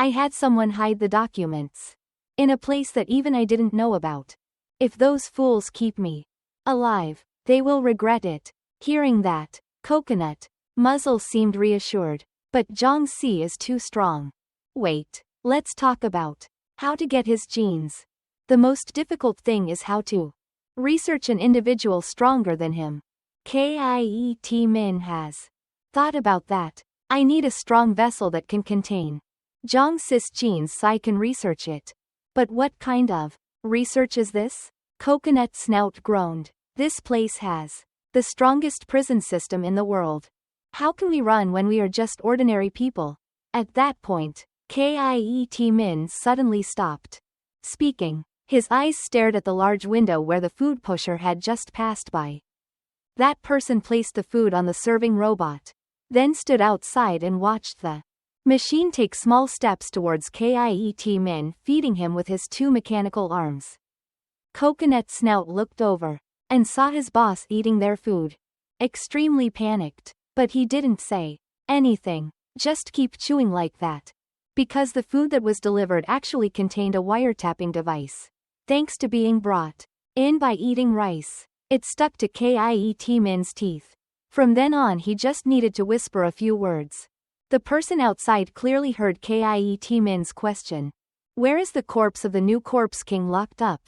I had someone hide the documents. In a place that even I didn't know about. If those fools keep me alive, they will regret it. Hearing that, Coconut Muzzle seemed reassured. But Jiangxi is too strong. Wait, let's talk about how to get his genes. The most difficult thing is how to research an individual stronger than him. Kiet Min has thought about that. I need a strong vessel that can contain Jiangxi's genes so I can research it. But what kind of research is this? Coconut Snout groaned. This place has the strongest prison system in the world. How can we run when we are just ordinary people? At that point, Kiet Min suddenly stopped speaking. His eyes stared at the large window where the food pusher had just passed by. That person placed the food on the serving robot, then stood outside and watched the machine take small steps towards Kiet Min, feeding him with his two mechanical arms. Coconut Snout looked over and saw his boss eating their food. Extremely panicked, but he didn't say anything. Just keep chewing like that. Because the food that was delivered actually contained a wiretapping device. Thanks to being brought in by eating rice, it stuck to Kiet Min's teeth. From then on he just needed to whisper a few words. The person outside clearly heard Kiet Min's question. Where is the corpse of the new Corpse King locked up?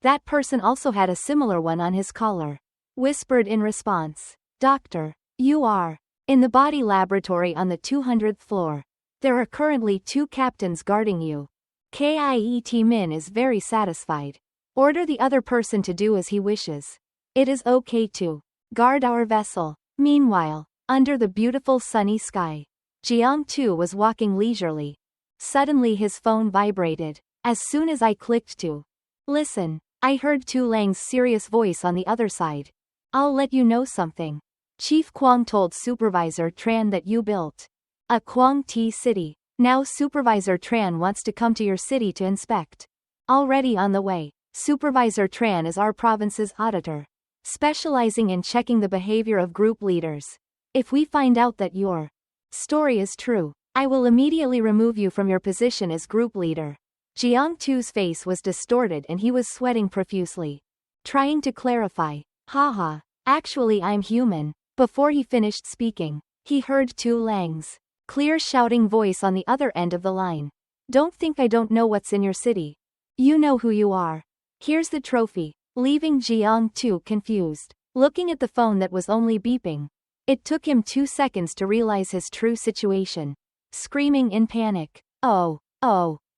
That person also had a similar one on his collar. Whispered in response. Doctor, you are in the body laboratory on the 200th floor. There are currently 2 captains guarding you. Kiet Min is very satisfied. Order the other person to do as he wishes. It is okay to guard our vessel. Meanwhile, under the beautiful sunny sky, Jiang Tu was walking leisurely. Suddenly his phone vibrated. As soon as I clicked to listen, I heard Tu Lang's serious voice on the other side. I'll let you know something. Chief Kwang told Supervisor Tran that you built a Kwang Ti city. Now Supervisor Tran wants to come to your city to inspect. Already on the way. Supervisor Tran is our province's auditor, specializing in checking the behavior of group leaders. If we find out that your story is true, I will immediately remove you from your position as group leader. Jiang Tu's face was distorted and he was sweating profusely. Trying to clarify. Haha, actually I'm human. Before he finished speaking, he heard Tu Lang's clear shouting voice on the other end of the line. Don't think I don't know what's in your city. You know who you are. Here's the trophy. Leaving Jiang Tu confused, looking at the phone that was only beeping. It took him 2 seconds to realize his true situation. Screaming in panic. Oh,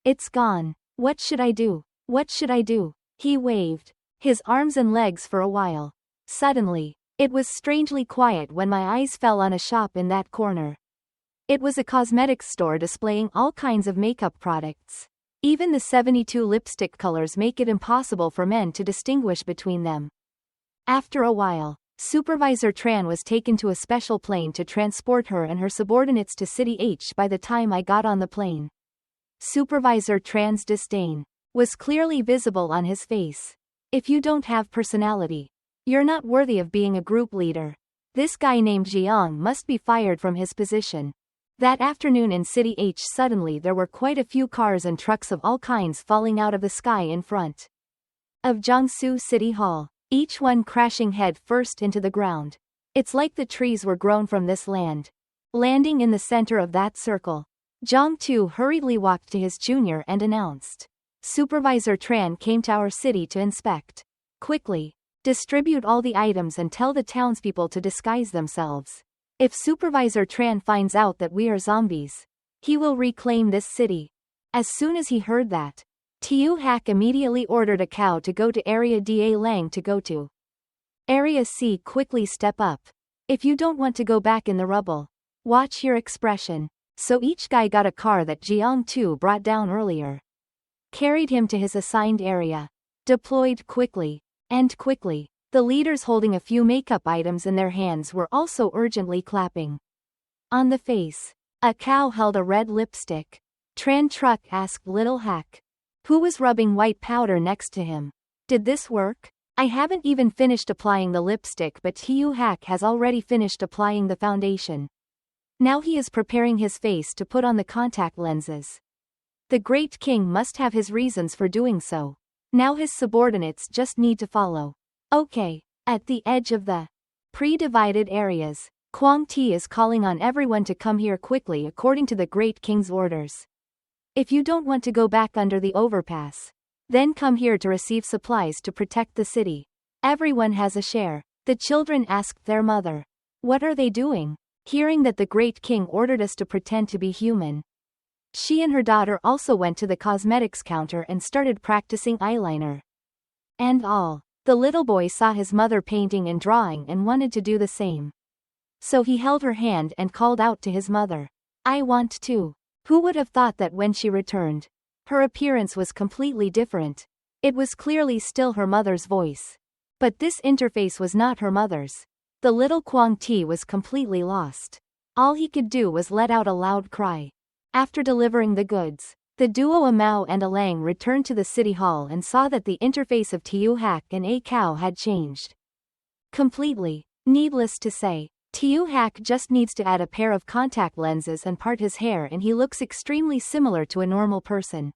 it's gone. What should I do? What should I do? He waved his arms and legs for a while. Suddenly, it was strangely quiet when my eyes fell on a shop in that corner. It was a cosmetics store displaying all kinds of makeup products. Even the 72 lipstick colors make it impossible for men to distinguish between them. After a while, Supervisor Tran was taken to a special plane to transport her and her subordinates to City H. By the time I got on the plane, Supervisor Tran's disdain was clearly visible on his face. If you don't have personality, you're not worthy of being a group leader. This guy named Jiang must be fired from his position. That afternoon in City H suddenly there were quite a few cars and trucks of all kinds falling out of the sky in front of Jiangsu City Hall, each one crashing head first into the ground. It's like the trees were grown from this land. Landing in the center of that circle, Jiang Tu hurriedly walked to his junior and announced, Supervisor Tran came to our city to inspect. Quickly, distribute all the items and tell the townspeople to disguise themselves. If Supervisor Tran finds out that we are zombies, he will reclaim this city. As soon as he heard that, Tiu Hak immediately ordered a cow to go to Area Da Lang to go to Area C. Quickly step up. If you don't want to go back in the rubble, watch your expression. So each guy got a car that Jiang Tu brought down earlier. Carried him to his assigned area. Deployed quickly. And quickly. The leaders holding a few makeup items in their hands were also urgently clapping. On the face, a cow held a red lipstick. Tran Truck asked Little Hack, who was rubbing white powder next to him. Did this work? I haven't even finished applying the lipstick, but Tiu Hack has already finished applying the foundation. Now he is preparing his face to put on the contact lenses. The great king must have his reasons for doing so. Now his subordinates just need to follow. Okay. At the edge of the pre-divided areas, Kwang Ti is calling on everyone to come here quickly according to the great king's orders. If you don't want to go back under the overpass, then come here to receive supplies to protect the city. Everyone has a share. The children asked their mother. What are they doing? Hearing that the great king ordered us to pretend to be human. She and her daughter also went to the cosmetics counter and started practicing eyeliner. And all. The little boy saw his mother painting and drawing and wanted to do the same. So he held her hand and called out to his mother. I want to. Who would have thought that when she returned, her appearance was completely different. It was clearly still her mother's voice. But this interface was not her mother's. The little Kwang Ti was completely lost. All he could do was let out a loud cry. After delivering the goods, the duo A Mao and A Lang returned to the city hall and saw that the interface of Tiu Hak and A Cow had changed completely. Needless to say, Tiu Hak just needs to add a pair of contact lenses and part his hair and he looks extremely similar to a normal person.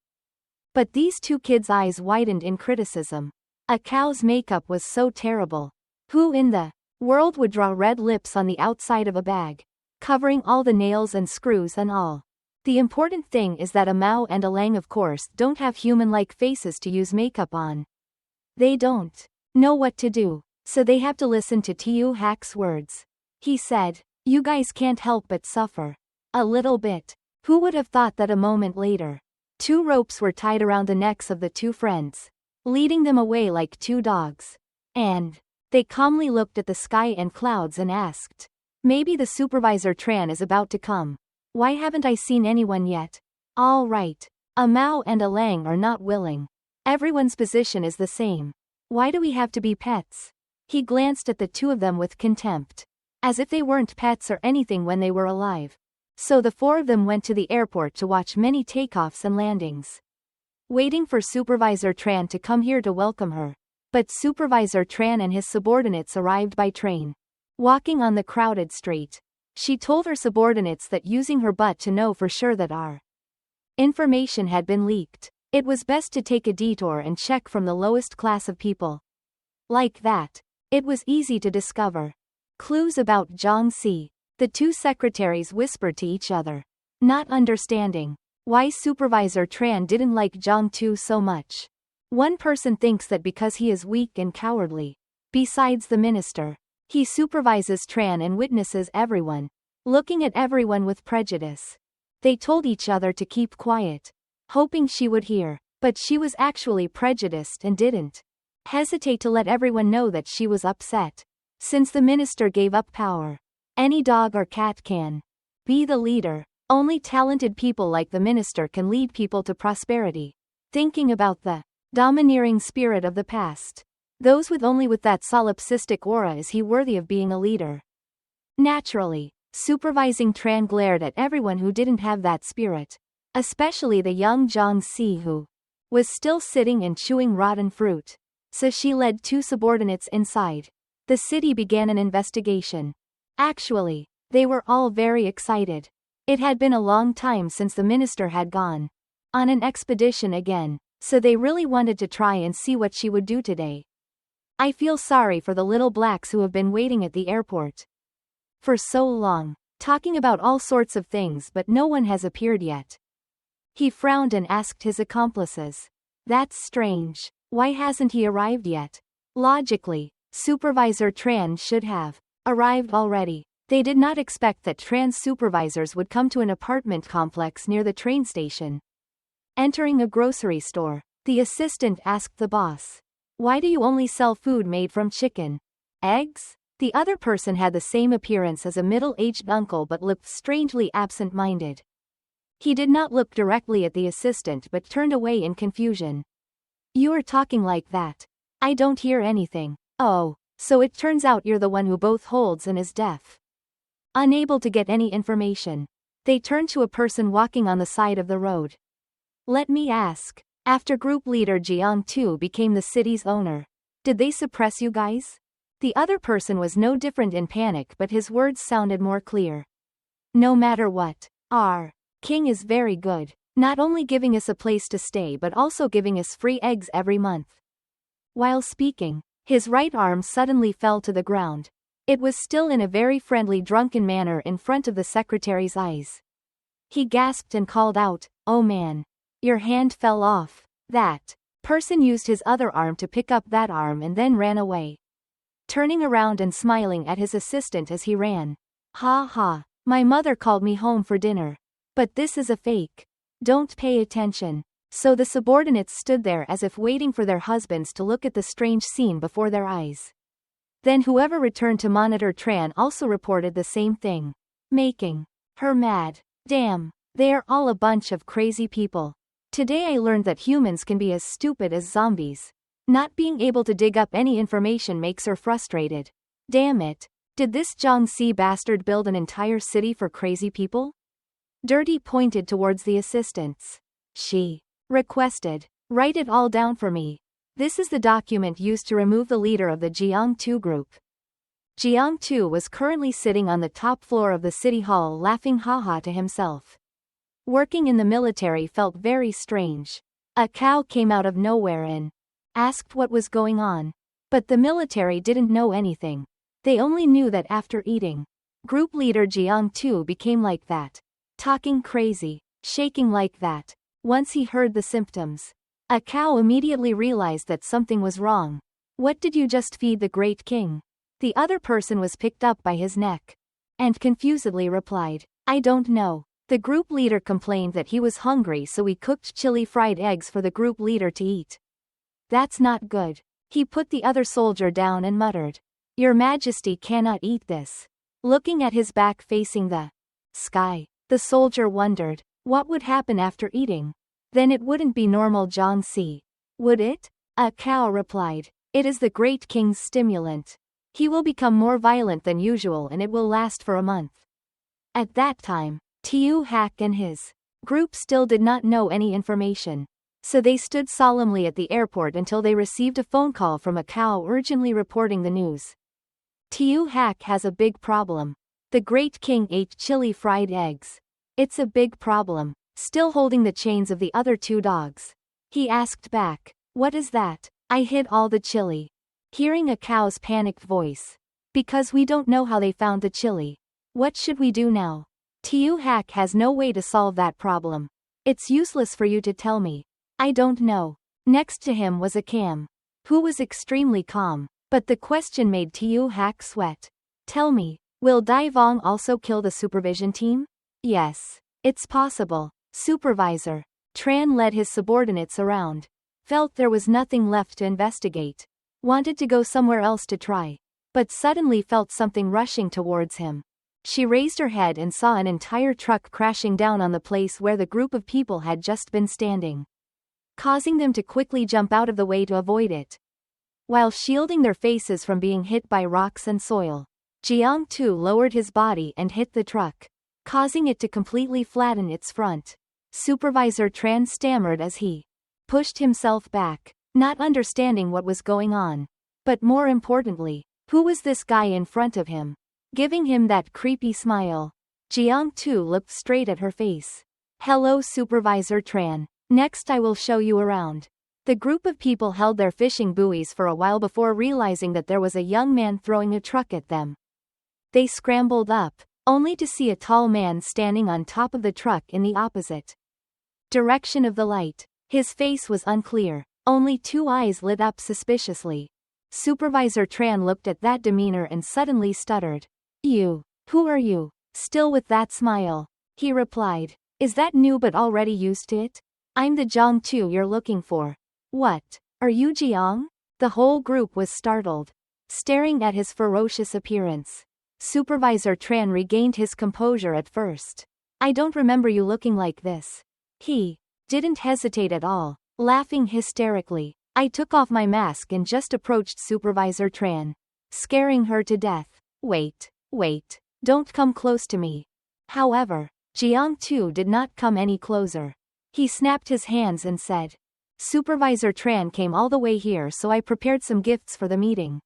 But these two kids' eyes widened in criticism. A Cow's makeup was so terrible. Who in the world would draw red lips on the outside of a bag, covering all the nails and screws and all? The important thing is that A Mao and A Lang of course don't have human-like faces to use makeup on. They don't know what to do, so they have to listen to Tiu Hak's words. He said, you guys can't help but suffer. A little bit. Who would have thought that a moment later, two ropes were tied around the necks of the two friends, leading them away like two dogs. And they calmly looked at the sky and clouds and asked, maybe the supervisor Tran is about to come. Why haven't I seen anyone yet? All right. A Mao and A Lang are not willing. Everyone's position is the same. Why do we have to be pets? He glanced at the two of them with contempt. As if they weren't pets or anything when they were alive. So the four of them went to the airport to watch many takeoffs and landings, waiting for Supervisor Tran to come here to welcome her. But Supervisor Tran and his subordinates arrived by train. Walking on the crowded street, she told her subordinates that using her butt to know for sure that our information had been leaked, it was best to take a detour and check from the lowest class of people. Like that, it was easy to discover clues about Zhang Si. The two secretaries whispered to each other, not understanding why Supervisor Tran didn't like Zhang Tu so much. One person thinks that because he is weak and cowardly. Besides the minister, he supervises Tran and witnesses everyone, looking at everyone with prejudice. They told each other to keep quiet, hoping she would hear, but she was actually prejudiced and didn't hesitate to let everyone know that she was upset. Since the minister gave up power, any dog or cat can be the leader. Only talented people like the minister can lead people to prosperity. Thinking about the domineering spirit of the past, those with that solipsistic aura, is he worthy of being a leader? Naturally, supervising Tran glared at everyone who didn't have that spirit, especially the young Zhang Si who was still sitting and chewing rotten fruit. So she led two subordinates inside. The city began an investigation. Actually, they were all very excited. It had been a long time since the minister had gone on an expedition again, so they really wanted to try and see what she would do today. I feel sorry for the little blacks who have been waiting at the airport for so long, talking about all sorts of things, but no one has appeared yet. He frowned and asked his accomplices. That's strange. Why hasn't he arrived yet? Logically, Supervisor Tran should have arrived already. They did not expect that Tran's supervisors would come to an apartment complex near the train station. Entering a grocery store, the assistant asked the boss, why do you only sell food made from chicken? Eggs? The other person had the same appearance as a middle-aged uncle but looked strangely absent-minded. He did not look directly at the assistant but turned away in confusion. You are talking like that. I don't hear anything. Oh, so it turns out you're the one who both holds and is deaf. Unable to get any information, they turned to a person walking on the side of the road. Let me ask, after group leader Jiang Tu became the city's owner, did they suppress you guys? The other person was no different in panic, but his words sounded more clear. No matter what, our king is very good. not only giving us a place to stay but also giving us free eggs every month. While speaking, his right arm suddenly fell to the ground. It was still in a very friendly drunken manner in front of the secretary's eyes. He gasped and called out, "Oh man. Your hand fell off." That person used his other arm to pick up that arm and then ran away, turning around and smiling at his assistant as he ran. "Ha ha, my mother called me home for dinner. But this is a fake. Don't pay attention." So the subordinates stood there as if waiting for their husbands to look at the strange scene before their eyes. Then whoever returned to monitor Tran also reported the same thing, making her mad. Damn, they're all a bunch of crazy people. Today I learned that humans can be as stupid as zombies. Not being able to dig up any information makes her frustrated. Damn it. Did this Jiangxi bastard build an entire city for crazy people? Dirty pointed towards the assistants. She requested, "Write it all down for me. This is the document used to remove the leader of the Jiang-2 group." Jiang-2 was currently sitting on the top floor of the city hall laughing haha to himself. Working in the military felt very strange. A cow came out of nowhere and asked what was going on. But the military didn't know anything. They only knew that after eating, group leader Jiang-2 became like that. Talking crazy, shaking like that. Once he heard the symptoms, a cow immediately realized that something was wrong. "What did you just feed the great king?" The other person was picked up by his neck and confusedly replied, "I don't know. The group leader complained that he was hungry, so we cooked chili fried eggs for the group leader to eat." "That's not good." He put the other soldier down and muttered, "Your Majesty cannot eat this." Looking at his back facing the sky, the soldier wondered, what would happen after eating? Then it wouldn't be normal Jiangxi, would it? A cow replied, "It is the great king's stimulant. He will become more violent than usual and it will last for a month." At that time, Tiu Hak and his group still did not know any information. So they stood solemnly at the airport until they received a phone call from a cow urgently reporting the news. Tiu Hak has a big problem. The great king ate chili fried eggs. It's a big problem. Still holding the chains of the other two dogs, he asked back, "What is that?" "I hid all the chili." Hearing a cow's panicked voice. "Because we don't know how they found the chili. What should we do now?" Tiu Hak has no way to solve that problem. "It's useless for you to tell me. I don't know." Next to him was a cam, who was extremely calm, but the question made Tiu Hak sweat. "Tell me, will Dai Vong also kill the supervision team?" "Yes. It's possible." Supervisor Tran led his subordinates around. Felt there was nothing left to investigate. Wanted to go somewhere else to try. But suddenly felt something rushing towards him. She raised her head and saw an entire truck crashing down on the place where the group of people had just been standing, causing them to quickly jump out of the way to avoid it, while shielding their faces from being hit by rocks and soil. Jiang-tu lowered his body and hit the truck, causing it to completely flatten its front. Supervisor Tran stammered as he pushed himself back, not understanding what was going on. But more importantly, who was this guy in front of him, giving him that creepy smile? Jiang-tu looked straight at her face. "Hello Supervisor Tran. Next I will show you around." The group of people held their fishing buoys for a while before realizing that there was a young man throwing a truck at them. They scrambled up, only to see a tall man standing on top of the truck in the opposite direction of the light. His face was unclear, only two eyes lit up suspiciously. Supervisor Tran looked at that demeanor and suddenly stuttered. Who are you?" Still with that smile, he replied, "Is that new but already used to it? I'm the Jiang-tu you're looking for." "What? Are you Jiang?" The whole group was startled, staring at his ferocious appearance. Supervisor Tran regained his composure at first. "I don't remember you looking like this." He didn't hesitate at all, laughing hysterically. I took off my mask and just approached Supervisor Tran, scaring her to death. Wait, don't come close to me." However, Jiang-tu did not come any closer. He snapped his hands and said, "Supervisor Tran came all the way here, so I prepared some gifts for the meeting."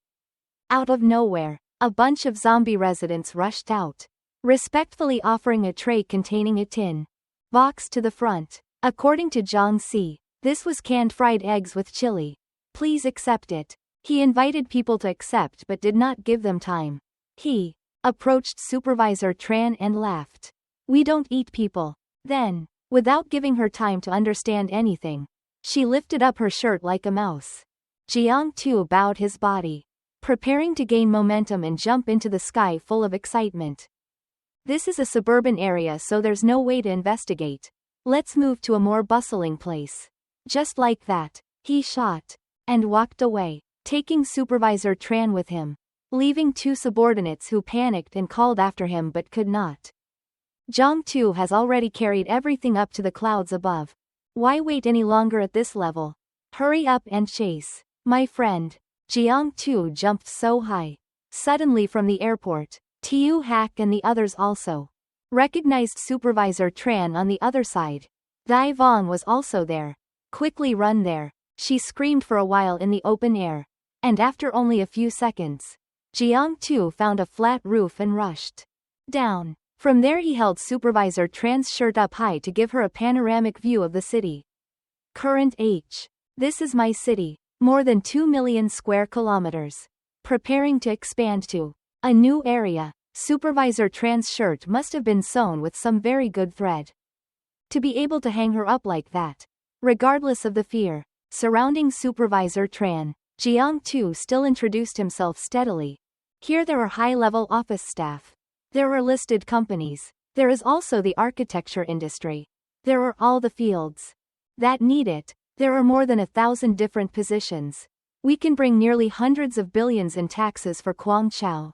Out of nowhere, a bunch of zombie residents rushed out, respectfully offering a tray containing a tin box to the front. According to Zhang Si, this was canned fried eggs with chili. Please accept it. He invited people to accept but did not give them time. He approached Supervisor Tran and laughed. We don't eat people. Then, without giving her time to understand anything, she lifted up her shirt like a mouse. Jiang Tu bowed his body, preparing to gain momentum and jump into the sky full of excitement. This is a suburban area, so there's no way to investigate. Let's move to a more bustling place. Just like that, he shot and walked away, taking Supervisor Tran with him, leaving two subordinates who panicked and called after him but could not. Jiang Tu has already carried everything up to the clouds above. Why wait any longer at this level? Hurry up and chase, my friend. Jiang Tu jumped so high. Suddenly from the airport, Tiu Hack and the others also recognized Supervisor Tran on the other side. Dai Vong was also there. Quickly run there, she screamed for a while in the open air. And after only a few seconds, Jiang Tu found a flat roof and rushed down. From there he held Supervisor Tran's shirt up high to give her a panoramic view of the city. Current H. This is my city. More than 2 million square kilometers. Preparing to expand to a new area. Supervisor Tran's shirt must have been sewn with some very good thread. To be able to hang her up like that, regardless of the fear surrounding Supervisor Tran, Jiang Tu still introduced himself steadily. Here there are high-level office staff. There are listed companies. There is also the architecture industry. There are all the fields that need it. There are more than 1,000 different positions. We can bring nearly hundreds of billions in taxes for Guangzhou.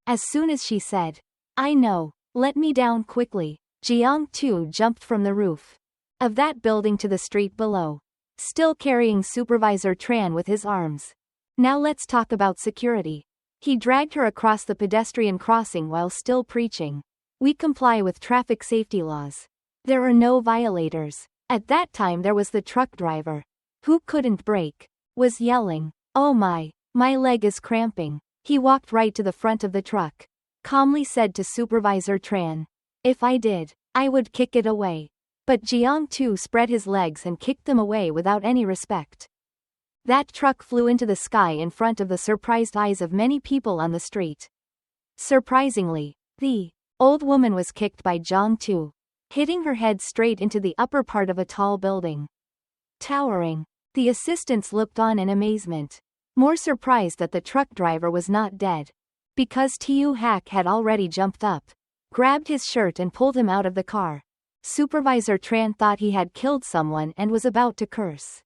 As soon as she said, I know, let me down quickly, Jiang Tu jumped from the roof of that building to the street below, still carrying Supervisor Tran with his arms. Now let's talk about security. He dragged her across the pedestrian crossing while still preaching. We comply with traffic safety laws. There are no violators. At that time there was the truck driver, who couldn't brake, was yelling, oh my leg is cramping. He walked right to the front of the truck, calmly said to Supervisor Tran, if I did, I would kick it away. But Jiang Tu spread his legs and kicked them away without any respect. That truck flew into the sky in front of the surprised eyes of many people on the street. Surprisingly, the old woman was kicked by Jiang Tu, hitting her head straight into the upper part of a tall building. Towering, the assistants looked on in amazement, more surprised that the truck driver was not dead. Because Tiu Hack had already jumped up, grabbed his shirt and pulled him out of the car. Supervisor Tran thought he had killed someone and was about to curse.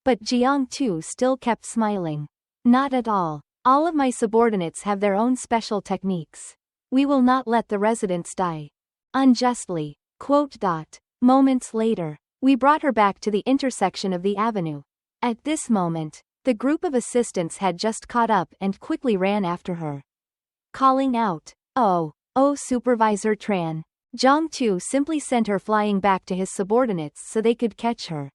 But Jiang Tu still kept smiling. Not at all. All of my subordinates have their own special techniques. We will not let the residents die unjustly. Moments later, we brought her back to the intersection of the avenue. At this moment, the group of assistants had just caught up and quickly ran after her, calling out, oh, Supervisor Tran. Jiang Tu simply sent her flying back to his subordinates so they could catch her.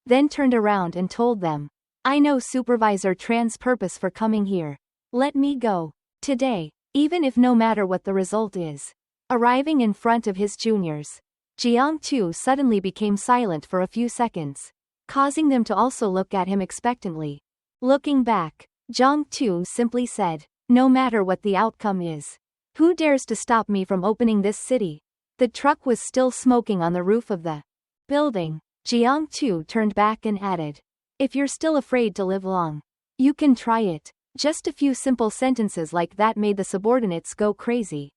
Then turned around and told them, I know Supervisor Tran's purpose for coming here. Let me go today, even if no matter what the result is. Arriving in front of his juniors, Jiang Tu suddenly became silent for a few seconds, causing them to also look at him expectantly. Looking back, Jiang Tu simply said, no matter what the outcome is, who dares to stop me from opening this city? The truck was still smoking on the roof of the building. Jiang Tu turned back and added, if you're still afraid to live long, you can try it. Just a few simple sentences like that made the subordinates go crazy.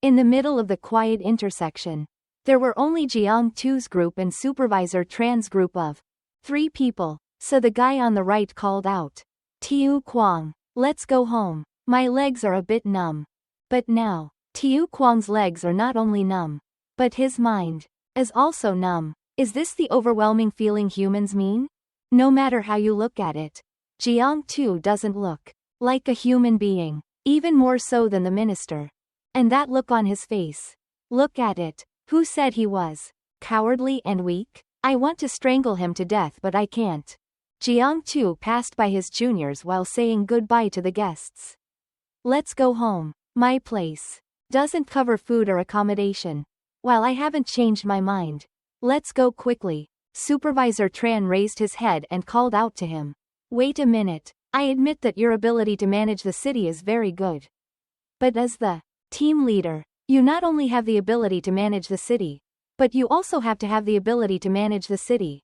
In the middle of the quiet intersection, there were only Jiang Tu's group and Supervisor Tran's group of 3 people, so the guy on the right called out, Tiu Kuang, let's go home. My legs are a bit numb. But now, Tiu Kuang's legs are not only numb, but his mind is also numb. Is this the overwhelming feeling humans mean? No matter how you look at it, Jiang Tu doesn't look like a human being, even more so than the minister. And that look on his face. Look at it. Who said he was cowardly and weak? I want to strangle him to death but I can't. Jiang Tu passed by his juniors while saying goodbye to the guests. Let's go home. My place doesn't cover food or accommodation. While I haven't changed my mind, Let's go quickly. Supervisor Tran raised his head and called out to him. Wait a minute. I admit that your ability to manage the city is very good. But as the team leader, you not only have the ability to manage the city, but you also have to have the ability to manage the city.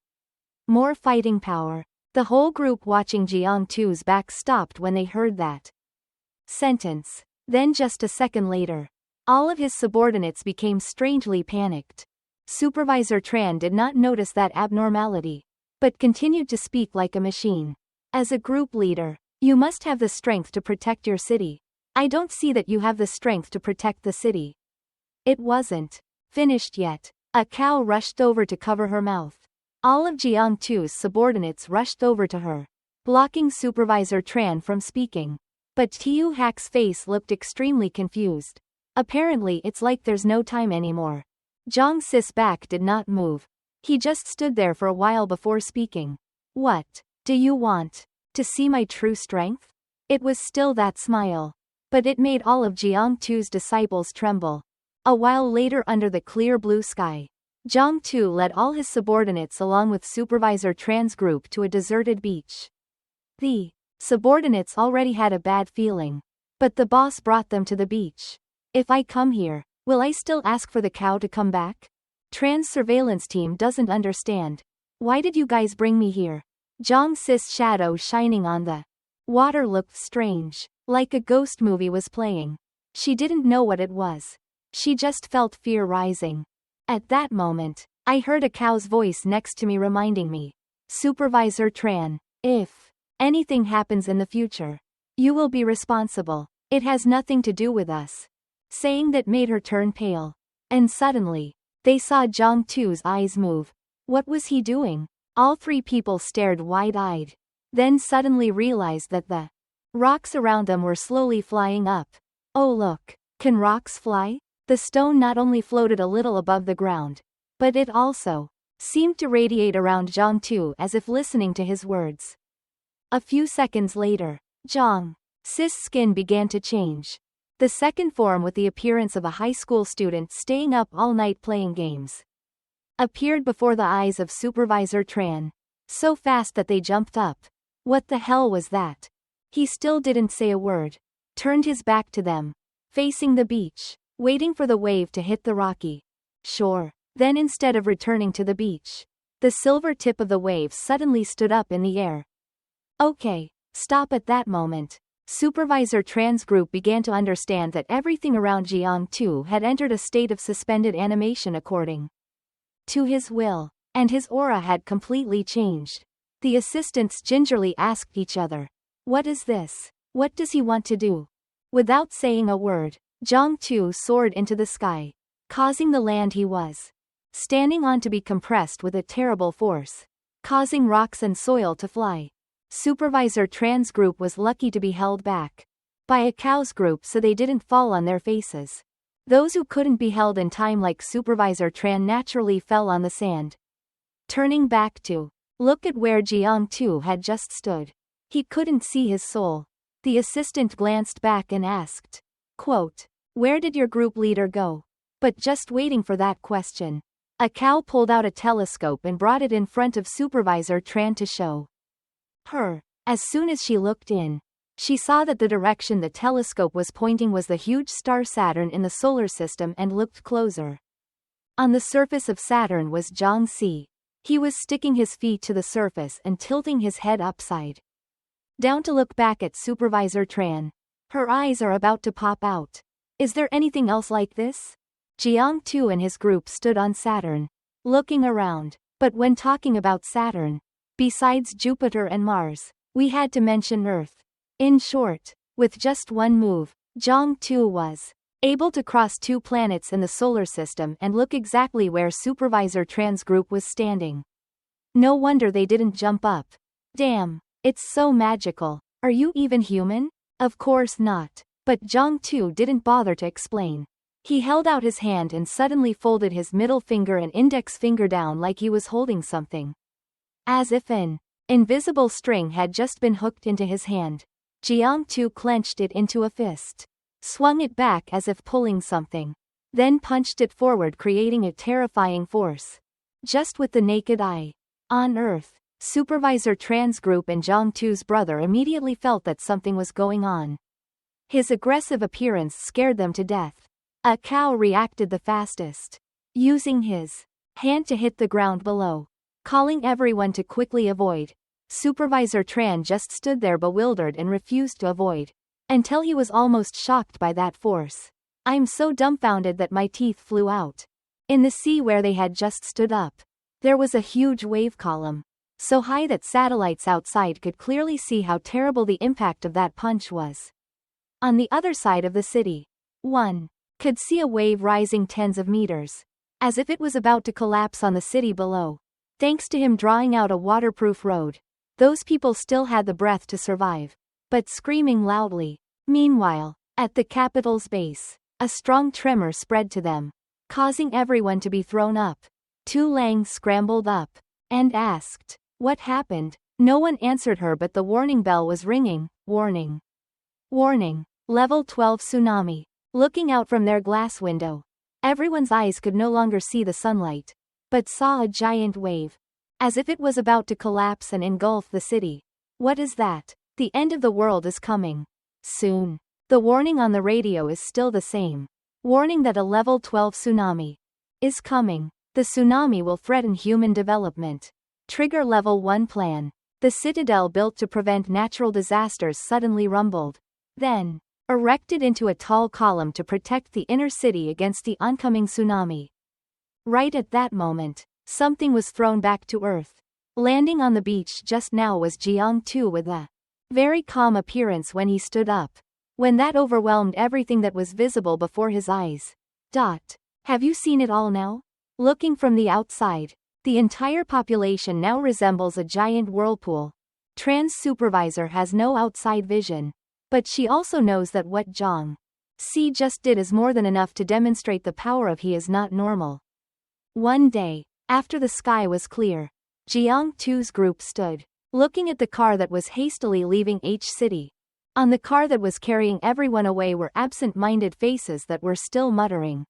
More fighting power. The whole group watching Jiang-tu's back stopped when they heard that sentence. Then just a second later, all of his subordinates became strangely panicked. Supervisor Tran did not notice that abnormality, but continued to speak like a machine. As a group leader, you must have the strength to protect your city. I don't see that you have the strength to protect the city. It wasn't finished yet. A cow rushed over to cover her mouth. All of Jiang-tu's subordinates rushed over to her, blocking Supervisor Tran from speaking. But Tiu Hak's face looked extremely confused. Apparently it's like there's no time anymore. Zhang Sis' back did not move. He just stood there for a while before speaking. What? Do you want to see my true strength? It was still that smile. But it made all of Jiang-tu's disciples tremble. A while later under the clear blue sky, Jiang-tu led all his subordinates along with Supervisor Tran's group to a deserted beach. The subordinates already had a bad feeling. But the boss brought them to the beach. If I come here, will I still ask for the cow to come back? Tran's surveillance team doesn't understand. Why did you guys bring me here? Zhang Sis' shadow shining on the water looked strange, like a ghost movie was playing. She didn't know what it was. She just felt fear rising. At that moment, I heard a cow's voice next to me reminding me. Supervisor Tran, if anything happens in the future, you will be responsible. It has nothing to do with us. Saying that made her turn pale. And suddenly, they saw Jiang-tu's eyes move. What was he doing? All three people stared wide-eyed. Then suddenly realized that the rocks around them were slowly flying up. Oh look, can rocks fly? The stone not only floated a little above the ground, but it also seemed to radiate around Jiang-tu as if listening to his words. A few seconds later, Zhang Sis' skin began to change. The second form, with the appearance of a high school student staying up all night playing games, appeared before the eyes of Supervisor Tran. So fast that they jumped up. What the hell was that? He still didn't say a word. Turned his back to them, facing the beach, waiting for the wave to hit the rocky shore. Then instead of returning to the beach, the silver tip of the wave suddenly stood up in the air. Okay, stop. At that moment, Supervisor Tran's group began to understand that everything around Jiang-tu had entered a state of suspended animation according to his will, and his aura had completely changed. The assistants gingerly asked each other, what is this? What does he want to do? Without saying a word, Jiang-tu soared into the sky, causing the land he was standing on to be compressed with a terrible force, causing rocks and soil to fly. Supervisor Tran's group was lucky to be held back by a cow's group so they didn't fall on their faces. Those who couldn't be held in time like Supervisor Tran naturally fell on the sand. Turning back to look at where Jiang-tu had just stood, he couldn't see his soul. The assistant glanced back and asked, quote, where did your group leader go? But just waiting for that question, a cow pulled out a telescope and brought it in front of Supervisor Tran to show her. As soon as she looked in, she saw that the direction the telescope was pointing was the huge star Saturn in the solar system and looked closer. On the surface of Saturn was Zhang Si. He was sticking his feet to the surface and tilting his head upside down to look back at Supervisor Tran. Her eyes are about to pop out. Is there anything else like this? Jiang-tu and his group stood on Saturn, looking around. But when talking about Saturn, besides Jupiter and Mars, we had to mention Earth. In short, with just one move, Jiang-tu was able to cross two planets in the solar system and look exactly where Supervisor Tran's group was standing. No wonder they didn't jump up. Damn, it's so magical. Are you even human? Of course not. But Jiang-tu didn't bother to explain. He held out his hand and suddenly folded his middle finger and index finger down like he was holding something. As if an invisible string had just been hooked into his hand. Jiang-tu clenched it into a fist, swung it back as if pulling something, then punched it forward, creating a terrifying force. just with the naked eye. On Earth, Supervisor Tran's group and Jong Tu's brother immediately felt that something was going on. His aggressive appearance scared them to death. A cow reacted the fastest, using his hand to hit the ground below, calling everyone to quickly avoid. Supervisor Tran just stood there bewildered and refused to avoid, until he was almost shocked by that force. I'm so dumbfounded that my teeth flew out. In the sea where they had just stood up, there was a huge wave column, so high that satellites outside could clearly see how terrible the impact of that punch was. On the other side of the city, one could see a wave rising tens of meters, as if it was about to collapse on the city below. Thanks to him drawing out a waterproof road, those people still had the breath to survive, but screaming loudly. Meanwhile, at the capital's base, a strong tremor spread to them, causing everyone to be thrown up. Tu Lang scrambled up and asked, "What happened?" No one answered her, but the warning bell was ringing. Warning. Warning. Level 12 tsunami. Looking out from their glass window, everyone's eyes could no longer see the sunlight, but saw a giant wave, as if it was about to collapse and engulf the city. What is that? The end of the world is coming. Soon. The warning on the radio is still the same. Warning that a level 12 tsunami is coming. The tsunami will threaten human development. Trigger level 1 plan. The citadel built to prevent natural disasters suddenly rumbled, then erected into a tall column to protect the inner city against the oncoming tsunami. Right at that moment, something was thrown back to earth. Landing on the beach just now was Jeong Tu with a very calm appearance when he stood up, when that overwhelmed everything that was visible before his eyes. Have you seen it all now? Looking from the outside, the entire population now resembles a giant whirlpool. Tran's supervisor has no outside vision, but she also knows that what Jong Si just did is more than enough to demonstrate the power of he is not normal. One day, after the sky was clear, Jeong Tu's group stood, looking at the car that was hastily leaving H City. On the car that was carrying everyone away were absent-minded faces that were still muttering.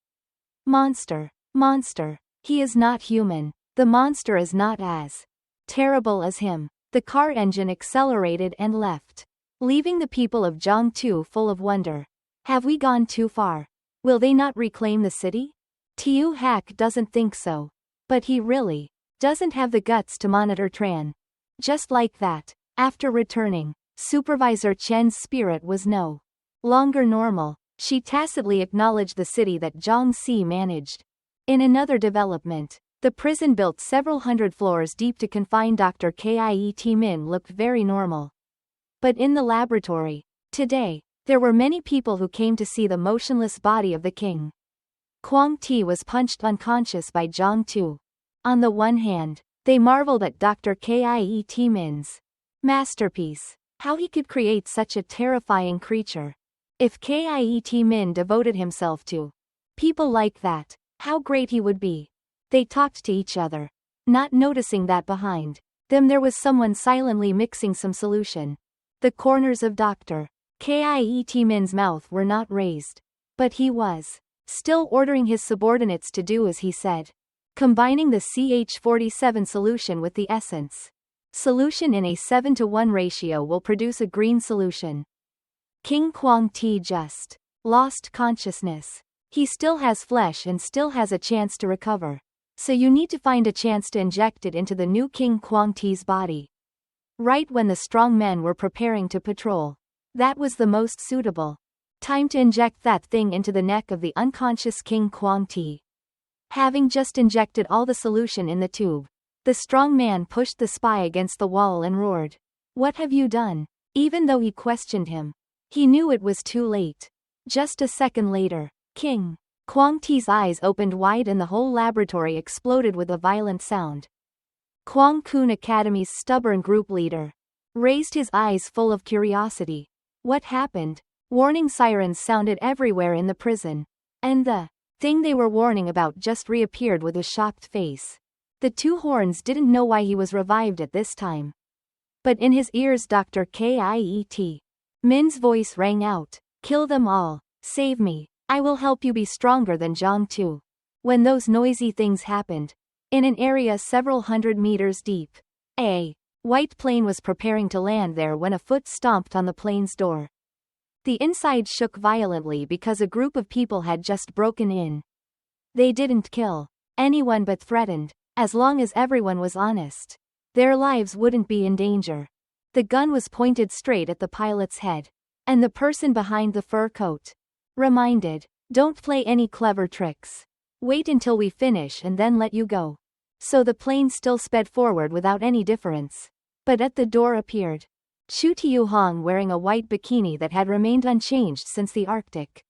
Monster. Monster. He is not human. The monster is not as terrible as him. The car engine accelerated and left, leaving the people of Jongtu full of wonder. Have we gone too far? Will they not reclaim the city? Tiu Hak doesn't think so. But he really doesn't have the guts to monitor Tran. Just like that, after returning, Supervisor Chen's spirit was no longer normal. She tacitly acknowledged the city that Jong Si managed. In another development, the prison built several hundred floors deep to confine Dr. Kiet Min looked very normal. But in the laboratory, today, there were many people who came to see the motionless body of the king. Kwang Ti was punched unconscious by Jong Tu. On the one hand, they marveled at Dr. Kiet Min's masterpiece, how he could create such a terrifying creature. If Kiet Min devoted himself to people like that, how great he would be. They talked to each other, not noticing that behind them there was someone silently mixing some solution. The corners of Dr. Kiet Min's mouth were not raised, but he was still ordering his subordinates to do as he said. Combining the CH47 solution with the essence solution in a 7:1 ratio will produce a green solution. King Kwang Ti just lost consciousness. He still has flesh and still has a chance to recover. So you need to find a chance to inject it into the new King Kwang Ti's body. Right when the strong men were preparing to patrol, that was the most suitable time to inject that thing into the neck of the unconscious King Kwang Ti. Having just injected all the solution in the tube, the strong man pushed the spy against the wall and roared, "What have you done?" Even though he questioned him, he knew it was too late. Just a second later, King Kwang Ti's eyes opened wide and the whole laboratory exploded with a violent sound. Kwang Kun Academy's stubborn group leader raised his eyes full of curiosity. What happened? Warning sirens sounded everywhere in the prison, and the thing they were warning about just reappeared with a shocked face. The two horns didn't know why he was revived at this time. But in his ears Dr. Kiet Min's voice rang out, "Kill them all. Save me. I will help you be stronger than Jong Tu." When those noisy things happened, in an area several hundred meters deep. A white plane was preparing to land there when a foot stomped on the plane's door. The inside shook violently because a group of people had just broken in. They didn't kill anyone but threatened. As long as everyone was honest, their lives wouldn't be in danger. The gun was pointed straight at the pilot's head. And the person behind the fur coat reminded, "Don't play any clever tricks. Wait until we finish and then let you go." So the plane still sped forward without any difference. But at the door appeared Chu Tiu Hong wearing a white bikini that had remained unchanged since the Arctic.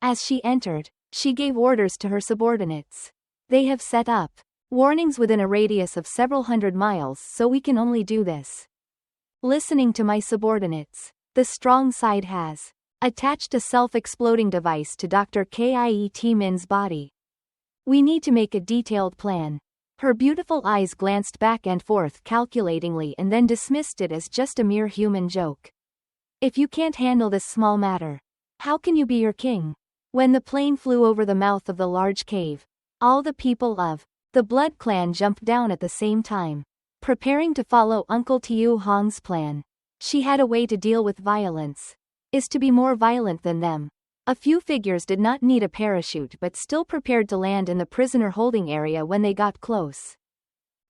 As she entered, she gave orders to her subordinates. "They have set up warnings within a radius of several hundred miles, so we can only do this. Listening to my subordinates, the strong side has attached a self-exploding device to Dr. Kiet Min's body. We need to make a detailed plan." Her beautiful eyes glanced back and forth calculatingly and then dismissed it as just a mere human joke. "If you can't handle this small matter, how can you be your king?" When the plane flew over the mouth of the large cave, all the people of the Blood Clan jumped down at the same time, preparing to follow Uncle Tiu Hong's plan. She had a way to deal with violence, is to be more violent than them. A few figures did not need a parachute but still prepared to land in the prisoner holding area when they got close.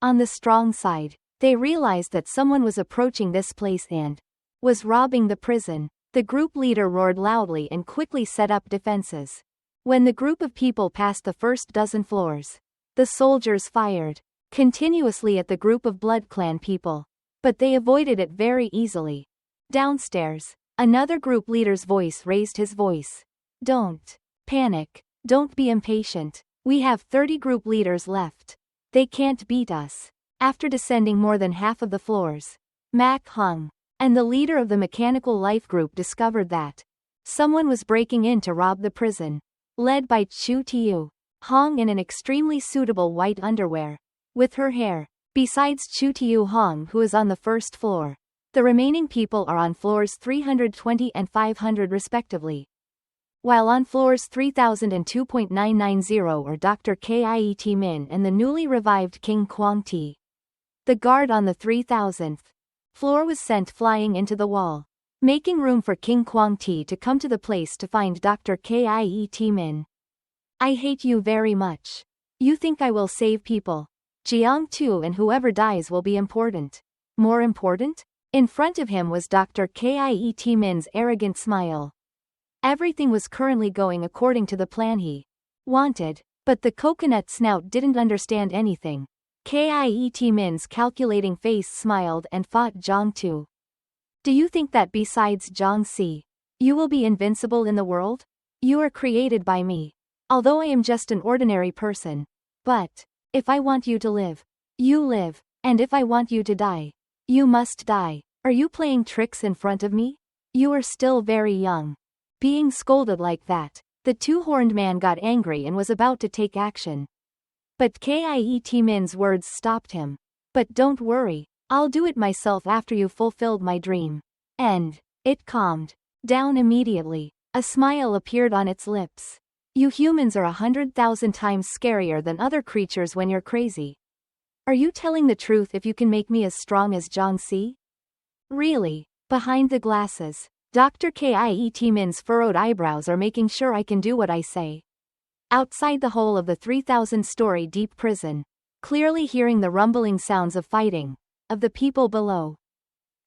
On the strong side, they realized that someone was approaching this place and was robbing the prison. The group leader roared loudly and quickly set up defenses. When the group of people passed the first dozen floors, the soldiers fired continuously at the group of Blood Clan people. But they avoided it very easily. Downstairs, another group leader's voice raised his voice. "Don't panic. Don't be impatient. We have 30 group leaders left. They can't beat us." After descending more than half of the floors, Mac Hung and the leader of the Mechanical Life Group discovered that someone was breaking in to rob the prison. Led by Chu Tiu Hong in an extremely suitable white underwear, with her hair. Besides Chu Tiu Hong, who is on the first floor, the remaining people are on floors 320 and 500 respectively. While on floors 3000 and 2.990 are Dr. Kiet Min and the newly revived King Kwang Ti. The guard on the 3000th floor was sent flying into the wall, making room for King Kwang Ti to come to the place to find Dr. Kiet Min. "I hate you very much. You think I will save people. Jiang Tu and whoever dies will be important." More important? In front of him was Dr. Kiet Min's arrogant smile. Everything was currently going according to the plan he wanted, but the coconut snout didn't understand anything. Kiet Min's calculating face smiled and fought Jiang Tu. "Do you think that besides Jiang Si, you will be invincible in the world? You are created by me. Although I am just an ordinary person. But if I want you to live, you live, and if I want you to die, you must die. Are you playing tricks in front of me? You are still very young." Being scolded like that, the two-horned man got angry and was about to take action. But Kiet Min's words stopped him. "But don't worry, I'll do it myself after you've fulfilled my dream." And it calmed down immediately. A smile appeared on its lips. "You humans are 100,000 times scarier than other creatures when you're crazy. Are you telling the truth if you can make me as strong as Jiang Si?" "Really?" Behind the glasses, Dr. Kiet Min's furrowed eyebrows are making sure I can do what I say. Outside the hole of the 3,000-story deep prison, clearly hearing the rumbling sounds of fighting of the people below.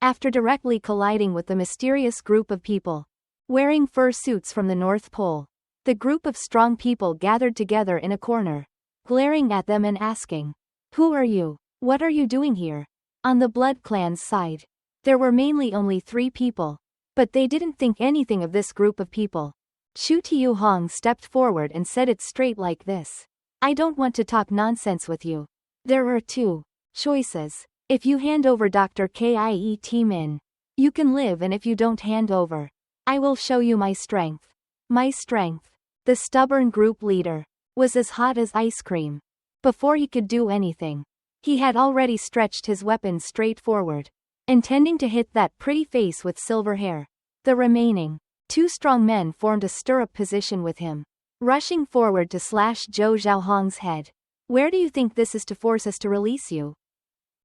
After directly colliding with the mysterious group of people wearing fur suits from the North Pole, the group of strong people gathered together in a corner, glaring at them and asking, "Who are you? What are you doing here?" On the Blood Clan's side, there were mainly only 3 people, but they didn't think anything of this group of people. Chu Tiu Hong stepped forward and said it straight like this. "I don't want to talk nonsense with you. There are 2 choices. If you hand over Dr. Kiet Min, you can live, and if you don't hand over, I will show you my strength." My strength. The stubborn group leader was as hot as ice cream. Before he could do anything, he had already stretched his weapon straight forward, intending to hit that pretty face with silver hair. The remaining 2 strong men formed a stirrup position with him, rushing forward to slash Zhou Zhaohong's head. Where do you think this is to force us to release you?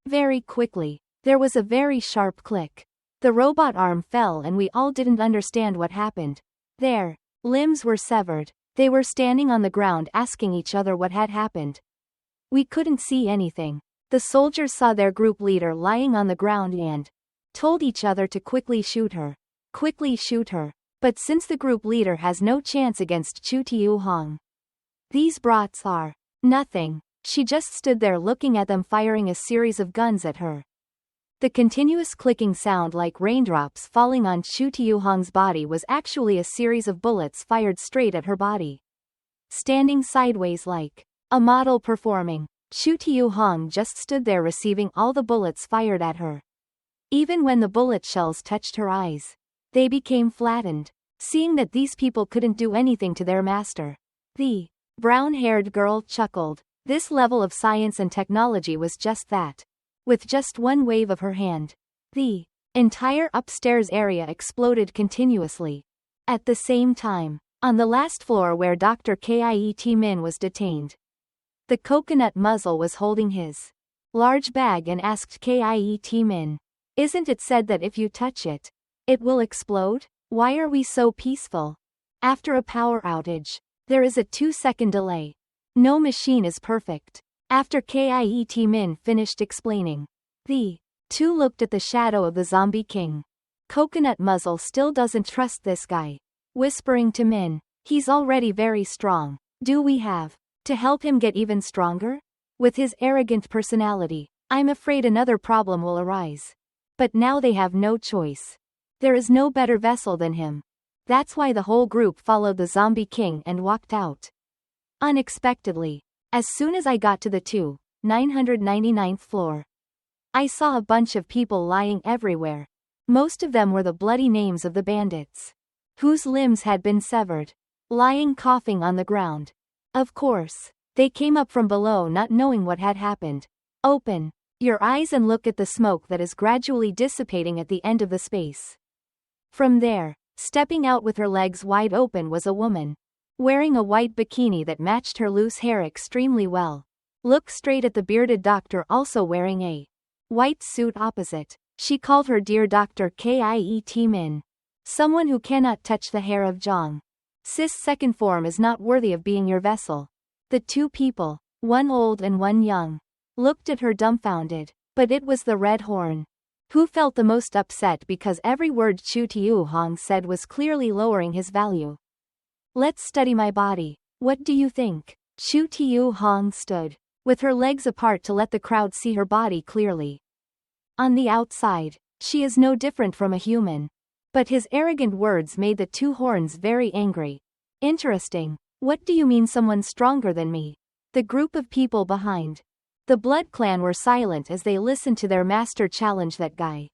Very quickly. There was a very sharp click. The robot arm fell and we all didn't understand what happened. Their limbs were severed. They were standing on the ground asking each other what had happened. We couldn't see anything. The soldiers saw their group leader lying on the ground and told each other to quickly shoot her. Quickly shoot her. But since the group leader has no chance against Chu Tiu Hong, these brats are nothing. She just stood there looking at them firing a series of guns at her. The continuous clicking sound like raindrops falling on Chu Tiu Hong's body was actually a series of bullets fired straight at her body. Standing sideways like a model performing, Chu Tiu Hong just stood there receiving all the bullets fired at her. Even when the bullet shells touched her eyes, they became flattened. Seeing that these people couldn't do anything to their master, the brown-haired girl chuckled. This level of science and technology was just that. With just one wave of her hand, the entire upstairs area exploded continuously. At the same time, on the last floor where Dr. Kiet Min was detained, the coconut muzzle was holding his large bag and asked Kiet Min, "Isn't it said that if you touch it, it will explode? Why are we so peaceful? After a power outage, there is a 2-second delay. No machine is perfect." After Kiet Min finished explaining, the two looked at the shadow of the zombie king. Coconut Muzzle still doesn't trust this guy, whispering to Min, "He's already very strong. Do we have to help him get even stronger?" With his arrogant personality, I'm afraid another problem will arise. But now they have no choice. There is no better vessel than him. That's why the whole group followed the zombie king and walked out. Unexpectedly, as soon as I got to the 999th floor, I saw a bunch of people lying everywhere. Most of them were the bloody names of the bandits, whose limbs had been severed, lying coughing on the ground. Of course, they came up from below not knowing what had happened. Open your eyes and look at the smoke that is gradually dissipating at the end of the space. From there, stepping out with her legs wide open was a woman, wearing a white bikini that matched her loose hair extremely well. Look straight at the bearded doctor also wearing a white suit opposite. She called her dear Dr. Kiet Min. Someone who cannot touch the hair of Zhang Sis' second form is not worthy of being your vessel. The two people, one old and one young, looked at her dumbfounded. But it was the Red Horn, who felt the most upset because every word Chu Tiu Hong said was clearly lowering his value. "Let's study my body. What do you think?" Chu Tiu Hong stood, with her legs apart to let the crowd see her body clearly. On the outside, she is no different from a human. But his arrogant words made the two horns very angry. "Interesting. What do you mean someone stronger than me?" The group of people behind the Blood Clan were silent as they listened to their master challenge that guy.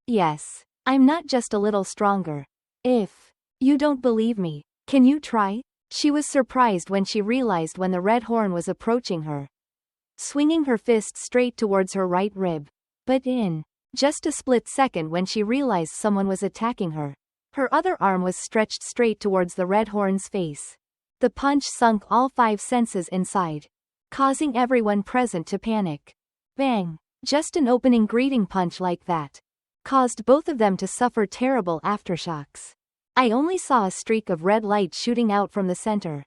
"Yes, I'm not just a little stronger. If you don't believe me, can you try?" She was surprised when she realized when the Red Horn was approaching her, swinging her fist straight towards her right rib. But in just a split second when she realized someone was attacking her, her other arm was stretched straight towards the Red Horn's face. The punch sunk all 5 senses inside, causing everyone present to panic. Bang! Just an opening greeting punch like that caused both of them to suffer terrible aftershocks. I only saw a streak of red light shooting out from the center,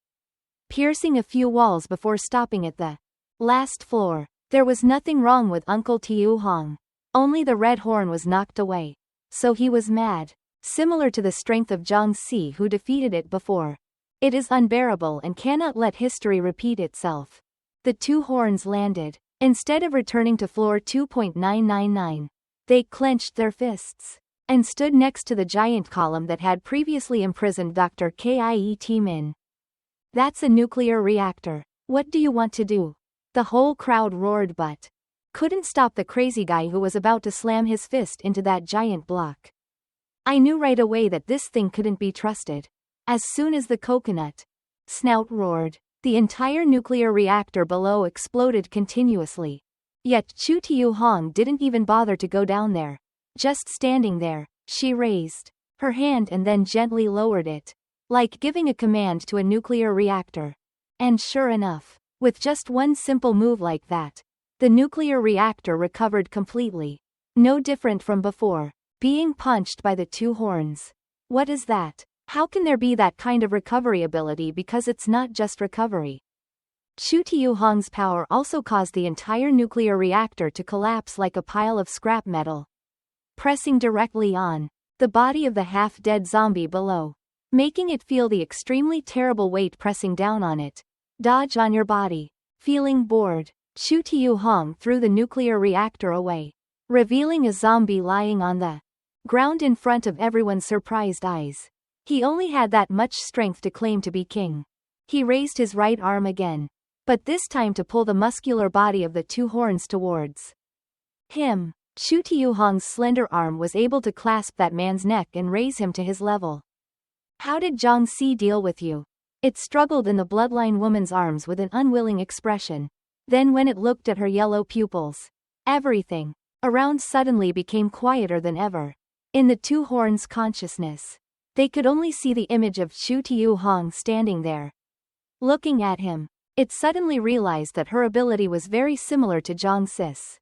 piercing a few walls before stopping at the last floor. There was nothing wrong with Uncle Tiu Hong. Only the Red Horn was knocked away. So he was mad. Similar to the strength of Zhang Si who defeated it before. It is unbearable and cannot let history repeat itself. The two horns landed. Instead of returning to floor 2.999, they clenched their fists and stood next to the giant column that had previously imprisoned Dr. Kiet Min. "That's a nuclear reactor. What do you want to do?" The whole crowd roared but couldn't stop the crazy guy who was about to slam his fist into that giant block. I knew right away that this thing couldn't be trusted. As soon as the coconut snout roared, the entire nuclear reactor below exploded continuously. Yet Chu Tiu Hong didn't even bother to go down there. Just standing there, she raised her hand and then gently lowered it, like giving a command to a nuclear reactor. And sure enough, With just one simple move like that, the nuclear reactor recovered completely. No different from before, being punched by the two horns. What is that? How can there be that kind of recovery ability, because it's not just recovery? Chu Tiuhong's power also caused the entire nuclear reactor to collapse like a pile of scrap metal, pressing directly on the body of the half-dead zombie below, making it feel the extremely terrible weight pressing down on it. Dodge on your body. Feeling bored, Chu Tiuhong threw the nuclear reactor away, revealing a zombie lying on the ground in front of everyone's surprised eyes. He only had that much strength to claim to be king. He raised his right arm again, but this time to pull the muscular body of the two horns towards him. Chu Tiuhong's slender arm was able to clasp that man's neck and raise him to his level. How did Jiangxi deal with you? It struggled in the bloodline woman's arms with an unwilling expression. Then when it looked at her yellow pupils, everything around suddenly became quieter than ever. In the two horns' consciousness, they could only see the image of Chu Tiuhong standing there, looking at him. It suddenly realized that her ability was very similar to Jiangxi's.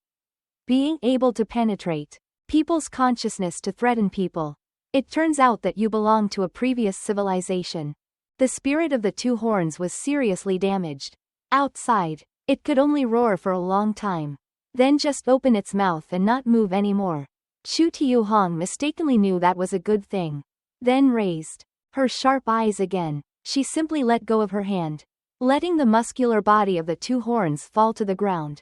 Being able to penetrate people's consciousness to threaten people. It turns out that you belong to a previous civilization. The spirit of the two horns was seriously damaged. Outside, it could only roar for a long time, then just open its mouth and not move anymore. Chu Tiuhong mistakenly knew that was a good thing. Then raised her sharp eyes again. She simply let go of her hand, letting the muscular body of the two horns fall to the ground.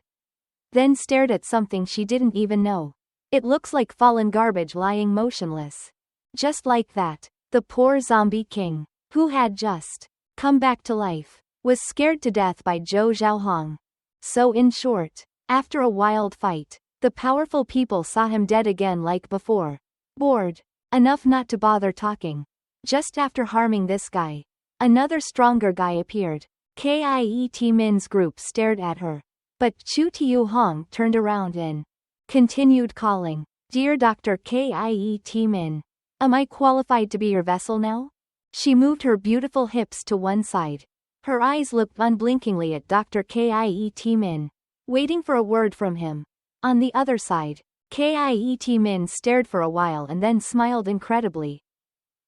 Then stared at something she didn't even know. It looks like fallen garbage lying motionless. Just like that, the poor zombie king, who had just come back to life, was scared to death by Zhou Zhaohong. So in short, after a wild fight, the powerful people saw him dead again like before. Bored enough not to bother talking. Just after harming this guy, another stronger guy appeared. Kiet Min's group stared at her, but Chu Tiuhong turned around and continued calling, "Dear Dr. Kiet Min, am I qualified to be your vessel now?" She moved her beautiful hips to one side. Her eyes looked unblinkingly at Dr. Kiet Min, waiting for a word from him. On the other side, Kiet Min stared for a while and then smiled incredibly.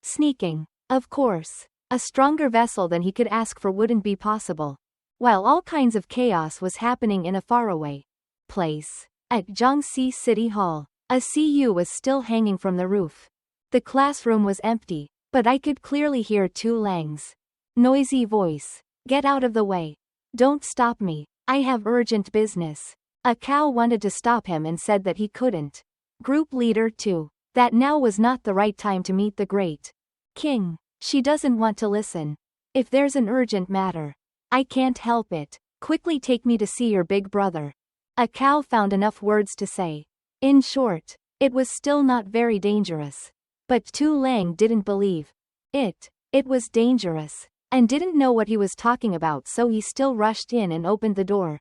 Sneaking. Of course, a stronger vessel than he could ask for wouldn't be possible. While all kinds of chaos was happening in a faraway place, at Jiangxi City Hall, a CU was still hanging from the roof. The classroom was empty, but I could clearly hear Tu Lang's noisy voice. "Get out of the way. Don't stop me. I have urgent business." A cow wanted to stop him and said that he couldn't. Group leader 2. That now was not the right time to meet the great king. She doesn't want to listen. If there's an urgent matter, I can't help it. Quickly take me to see your big brother. A cow found enough words to say. In short, it was still not very dangerous. But Tu Lang didn't believe it. It was dangerous, and didn't know what he was talking about, so he still rushed in and opened the door.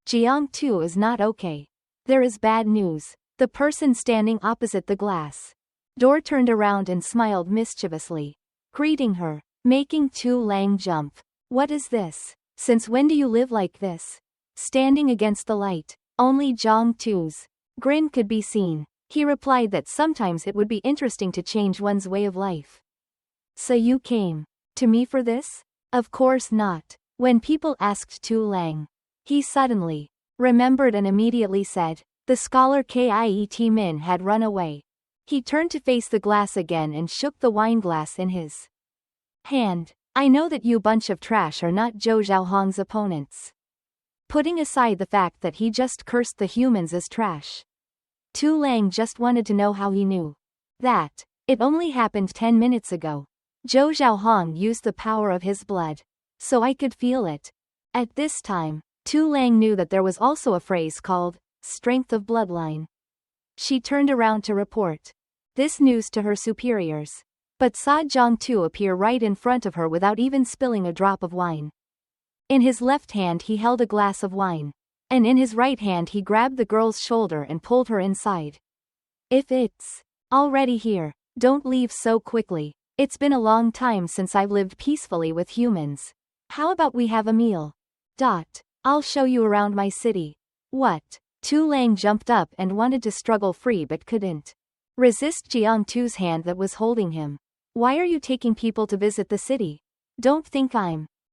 Jiang Tu is not okay. There is bad news. The person standing opposite the glass door turned around and smiled mischievously, greeting her, making Tu Lang jump. What is this? Since when do you live like this? Standing against the light, only Jiang Tu's grin could be seen. He replied that sometimes it would be interesting to change one's way of life. So you came to me for this? Of course not. When people asked Tu Lang, he suddenly remembered and immediately said, the scholar Kiet Min had run away. He turned to face the glass again and shook the wine glass in his hand. I know that you bunch of trash are not Zhou Zhaohong's opponents. Putting aside the fact that he just cursed the humans as trash, Tu Lang just wanted to know how he knew that. It only happened 10 minutes ago. Zhou Zhaohong used the power of his blood, so I could feel it. At this time, Tu Lang knew that there was also a phrase called strength of bloodline. She turned around to report this news to her superiors, but saw Jiang Tu appear right in front of her without even spilling a drop of wine. In his left hand he held a glass of wine, and in his right hand he grabbed the girl's shoulder and pulled her inside. If it's already here, don't leave so quickly. It's been a long time since I've lived peacefully with humans. How about we have a meal? I'll show you around my city. What? Tu Lang jumped up and wanted to struggle free but couldn't resist Jiang Tu's hand that was holding him. Why are you taking people to visit the city? Don't think I'm